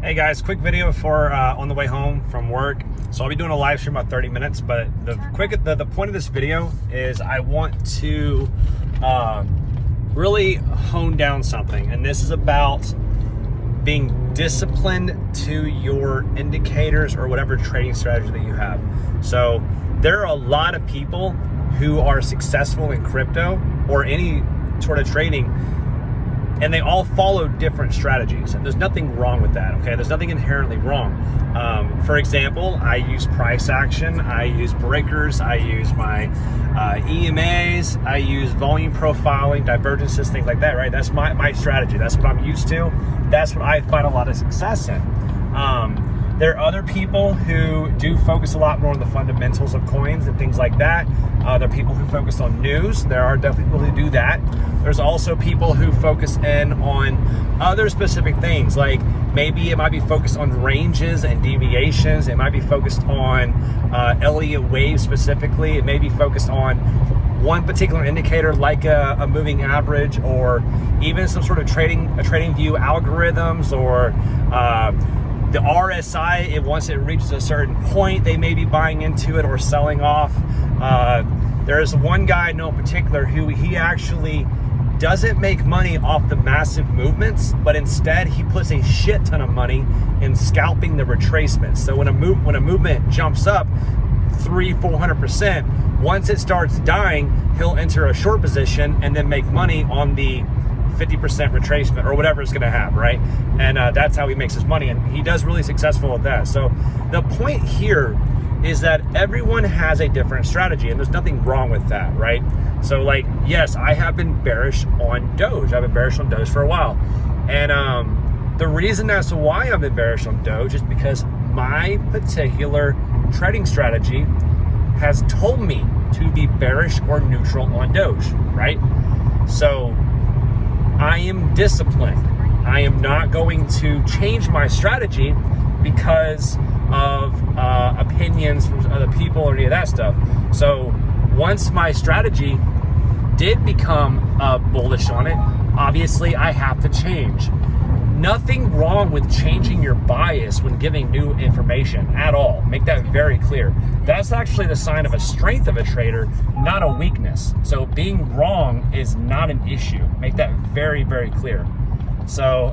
Hey guys, quick video for on the way home from work. So I'll be doing a live stream about 30 minutes, but the point of this video is I want to really hone down something, and this is about being disciplined to your indicators or whatever trading strategy that you have. So there are a lot of people who are successful in crypto or any sort of trading, and they all follow different strategies, and there's nothing wrong with that, okay? There's nothing inherently wrong. For example, I use price action, I use breakers, I use my EMAs, I use volume profiling, divergences, things like that, right? That's my strategy. That's what I'm used to. That's what I find a lot of success in. There are other people who do focus a lot more on the fundamentals of coins and things like that. There are people who focus on news. There are definitely people who do that. There's also people who focus in on other specific things, like maybe it might be focused on ranges and deviations. It might be focused on Elliott waves specifically. It may be focused on one particular indicator, like a moving average, or even some sort of trading view algorithms, or the RSI, once it reaches a certain point, they may be buying into it or selling off. There's one guy I know in particular who he actually doesn't make money off the massive movements, but instead he puts a shit ton of money in scalping the retracements. So when a movement jumps up 300-400%, once it starts dying, he'll enter a short position and then make money on the 50% retracement or whatever it's going to have, right? And that's how he makes his money, and he does really successful at that. So the point here is that everyone has a different strategy, and there's nothing wrong with that, right? So, like, yes, I have been bearish on Doge. I've been bearish on Doge for a while, and the reason as to why I've been bearish on Doge is because my particular trading strategy has told me to be bearish or neutral on Doge, right? So I am disciplined. I am not going to change my strategy because of opinions from other people or any of that stuff. So once my strategy did become bullish on it, obviously I have to change. Nothing wrong with changing your bias when giving new information at all. Make that very clear. That's actually the sign of a strength of a trader, not a weakness. So being wrong is not an issue. Make that very, very clear. So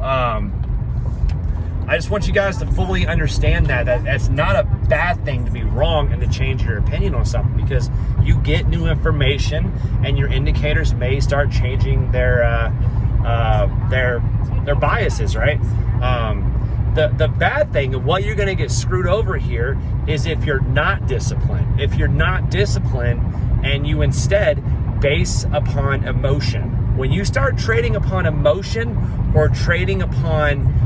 I just want you guys to fully understand that that's not a bad thing to be wrong and to change your opinion on something, because you get new information and your indicators may start changing their biases, right? The bad thing, and what you're going to get screwed over here, is if you're not disciplined. If you're not disciplined and you instead base upon emotion. When you start trading upon emotion or trading upon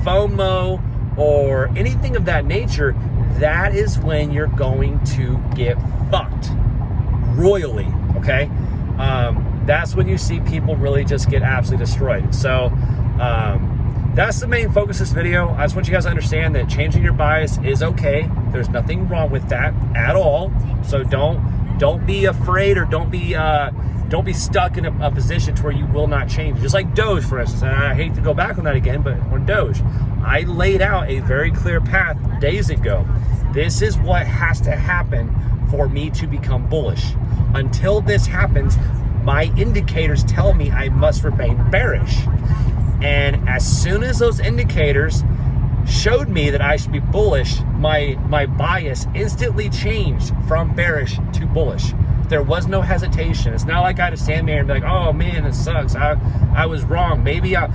FOMO or anything of that nature, that is when you're going to get fucked royally, okay? That's when you see people really just get absolutely destroyed. So that's the main focus of this video. I just want you guys to understand that changing your bias is okay. There's nothing wrong with that at all. So don't be afraid, or don't be stuck in a position to where you will not change. Just like Doge, for instance, and I hate to go back on that again, but on Doge, I laid out a very clear path days ago. This is what has to happen for me to become bullish. Until this happens, my indicators tell me I must remain bearish. And as soon as those indicators showed me that I should be bullish, my bias instantly changed from bearish to bullish. There was no hesitation. It's not like I had to stand there and be like, oh man, it sucks. I was wrong. Maybe I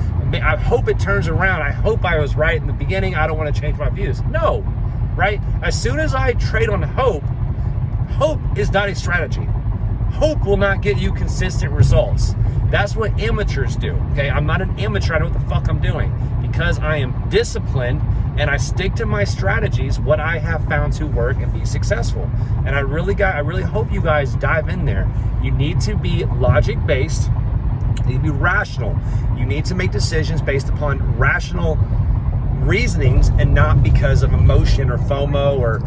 hope it turns around. I hope I was right in the beginning. I don't want to change my views. No, right? As soon as I trade on hope is not a strategy. Hope will not get you consistent results. That's what amateurs do, okay? I'm not an amateur. I know what the fuck I'm doing, because I am disciplined and I stick to my strategies, what I have found to work and be successful. And I really hope you guys dive in there. You need to be logic-based. You need to be rational. You need to make decisions based upon rational reasonings and not because of emotion or FOMO or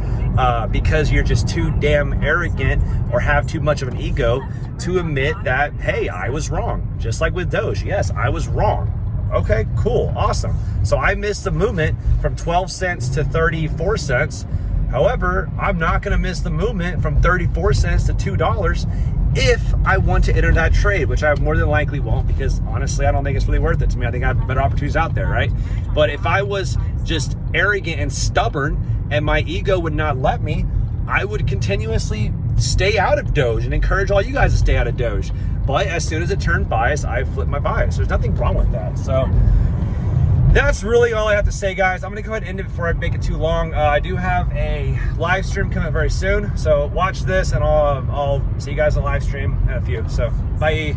because you're just too damn arrogant or have too much of an ego to admit that, hey, I was wrong. Just like with Doge, yes, I was wrong. Okay, cool, awesome. So I missed the movement from 12 cents to 34 cents. However, I'm not gonna miss the movement from 34 cents to $2 if I want to enter that trade, which I more than likely won't, because honestly, I don't think it's really worth it to me. I think I have better opportunities out there, right? But if I was just arrogant and stubborn and my ego would not let me, I would continuously stay out of Doge and encourage all you guys to stay out of Doge. But as soon as it turned bias, I flipped my bias. There's nothing wrong with that. So that's really all I have to say, guys. I'm gonna go ahead and end it before I make it too long. I do have a live stream coming up very soon, so watch this, and I'll see you guys on live stream in a few. So bye.